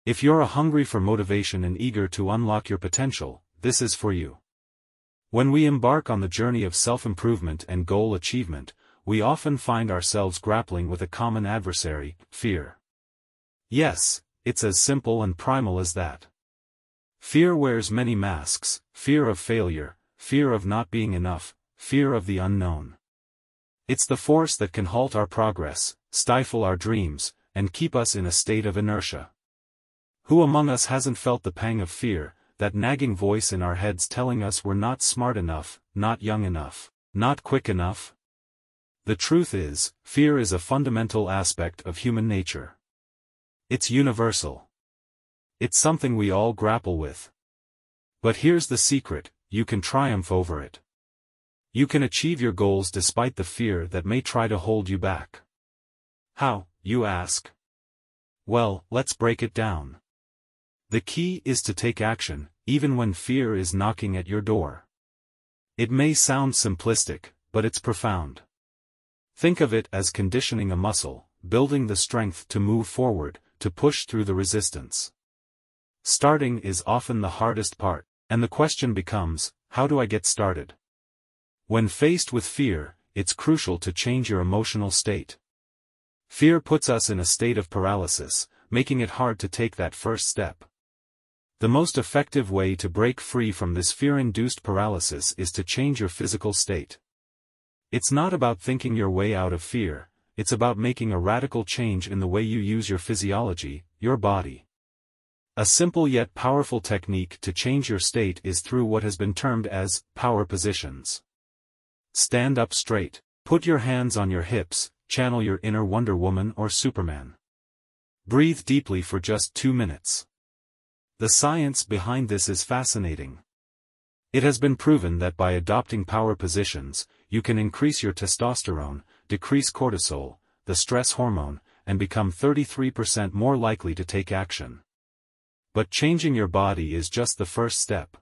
If you're hungry for motivation and eager to unlock your potential, this is for you. When we embark on the journey of self-improvement and goal achievement, we often find ourselves grappling with a common adversary, fear. Yes, it's as simple and primal as that. Fear wears many masks: fear of failure, fear of not being enough, fear of the unknown. It's the force that can halt our progress, stifle our dreams, and keep us in a state of inertia. Who among us hasn't felt the pang of fear, that nagging voice in our heads telling us we're not smart enough, not young enough, not quick enough? The truth is, fear is a fundamental aspect of human nature. It's universal. It's something we all grapple with. But here's the secret: you can triumph over it. You can achieve your goals despite the fear that may try to hold you back. How, you ask? Well, let's break it down. The key is to take action, even when fear is knocking at your door. It may sound simplistic, but it's profound. Think of it as conditioning a muscle, building the strength to move forward, to push through the resistance. Starting is often the hardest part, and the question becomes, how do I get started? When faced with fear, it's crucial to change your emotional state. Fear puts us in a state of paralysis, making it hard to take that first step. The most effective way to break free from this fear-induced paralysis is to change your physical state. It's not about thinking your way out of fear, it's about making a radical change in the way you use your physiology, your body. A simple yet powerful technique to change your state is through what has been termed as power positions. Stand up straight, put your hands on your hips, channel your inner Wonder Woman or Superman. Breathe deeply for just 2 minutes. The science behind this is fascinating. It has been proven that by adopting power positions, you can increase your testosterone, decrease cortisol, the stress hormone, and become 33% more likely to take action. But changing your body is just the first step.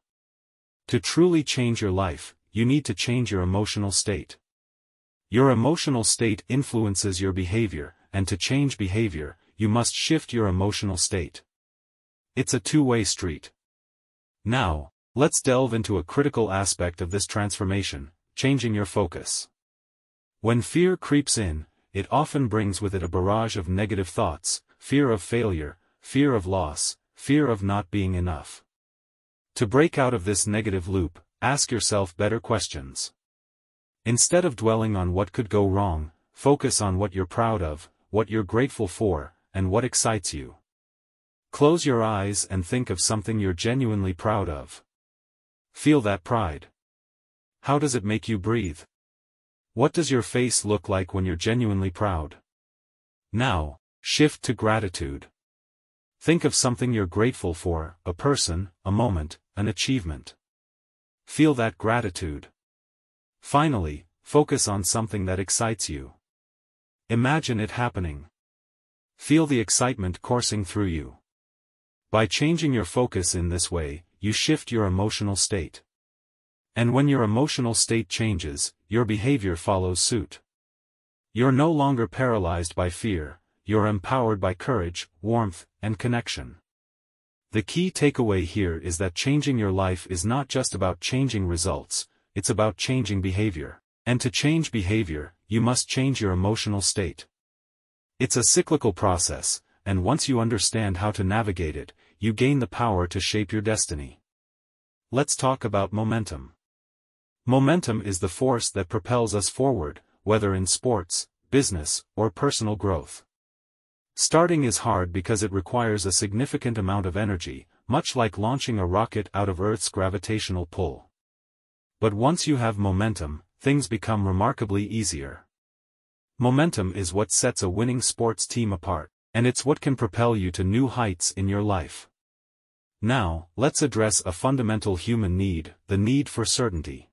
To truly change your life, you need to change your emotional state. Your emotional state influences your behavior, and to change behavior, you must shift your emotional state. It's a two-way street. Now, let's delve into a critical aspect of this transformation: changing your focus. When fear creeps in, it often brings with it a barrage of negative thoughts: fear of failure, fear of loss, fear of not being enough. To break out of this negative loop, ask yourself better questions. Instead of dwelling on what could go wrong, focus on what you're proud of, what you're grateful for, and what excites you. Close your eyes and think of something you're genuinely proud of. Feel that pride. How does it make you breathe? What does your face look like when you're genuinely proud? Now, shift to gratitude. Think of something you're grateful for: a person, a moment, an achievement. Feel that gratitude. Finally, focus on something that excites you. Imagine it happening. Feel the excitement coursing through you. By changing your focus in this way, you shift your emotional state. And when your emotional state changes, your behavior follows suit. You're no longer paralyzed by fear, you're empowered by courage, warmth, and connection. The key takeaway here is that changing your life is not just about changing results, it's about changing behavior. And to change behavior, you must change your emotional state. It's a cyclical process, and once you understand how to navigate it, you gain the power to shape your destiny. Let's talk about momentum. Momentum is the force that propels us forward, whether in sports, business, or personal growth. Starting is hard because it requires a significant amount of energy, much like launching a rocket out of Earth's gravitational pull. But once you have momentum, things become remarkably easier. Momentum is what sets a winning sports team apart, and it's what can propel you to new heights in your life. Now, let's address a fundamental human need: the need for certainty.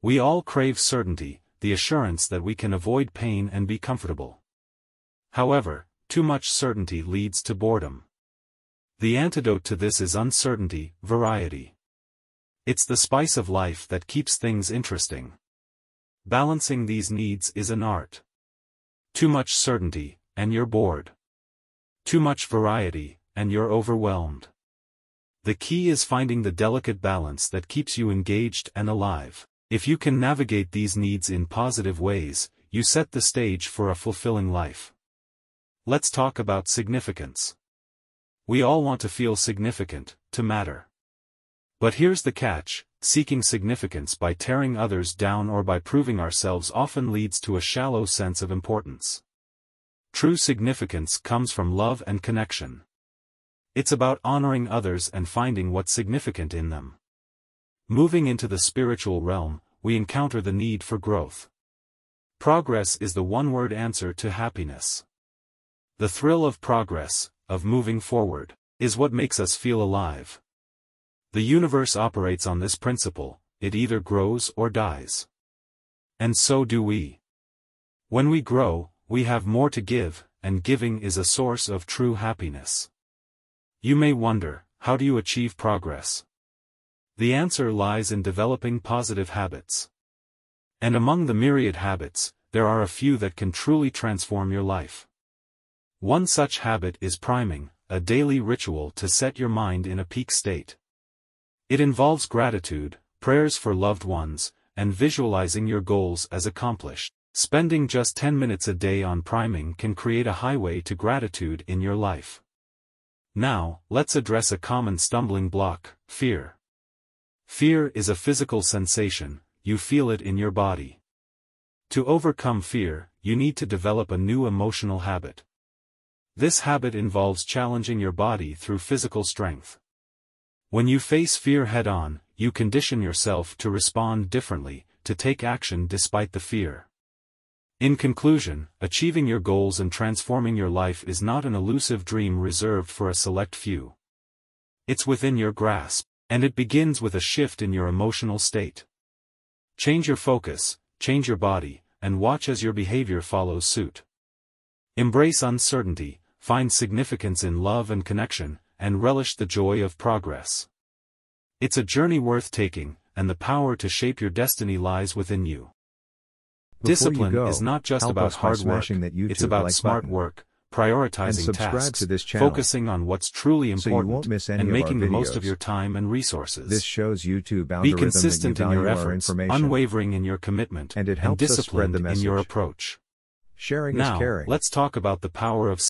We all crave certainty, the assurance that we can avoid pain and be comfortable. However, too much certainty leads to boredom. The antidote to this is uncertainty, variety. It's the spice of life that keeps things interesting. Balancing these needs is an art. Too much certainty, and you're bored. Too much variety, and you're overwhelmed. The key is finding the delicate balance that keeps you engaged and alive. If you can navigate these needs in positive ways, you set the stage for a fulfilling life. Let's talk about significance. We all want to feel significant, to matter. But here's the catch: seeking significance by tearing others down or by proving ourselves often leads to a shallow sense of importance. True significance comes from love and connection. It's about honoring others and finding what's significant in them. Moving into the spiritual realm, we encounter the need for growth. Progress is the one-word answer to happiness. The thrill of progress, of moving forward, is what makes us feel alive. The universe operates on this principle: it either grows or dies. And so do we. When we grow, we have more to give, and giving is a source of true happiness. You may wonder, how do you achieve progress? The answer lies in developing positive habits. And among the myriad habits, there are a few that can truly transform your life. One such habit is priming, a daily ritual to set your mind in a peak state. It involves gratitude, prayers for loved ones, and visualizing your goals as accomplished. Spending just 10 minutes a day on priming can create a highway to gratitude in your life. Now, let's address a common stumbling block: fear. Fear is a physical sensation, you feel it in your body. To overcome fear, you need to develop a new emotional habit. This habit involves challenging your body through physical strength. When you face fear head-on, you condition yourself to respond differently, to take action despite the fear. In conclusion, achieving your goals and transforming your life is not an elusive dream reserved for a select few. It's within your grasp, and it begins with a shift in your emotional state. Change your focus, change your body, and watch as your behavior follows suit. Embrace uncertainty, find significance in love and connection, and relish the joy of progress. It's a journey worth taking, and the power to shape your destiny lies within you. Discipline is not just about hard work, it's about smart work, prioritizing tasks, focusing on what's truly important, and making the most of your time and resources. This shows YouTube Be consistent in your efforts, unwavering in your commitment, and disciplined in your approach. Sharing is caring. Now, let's talk about the power of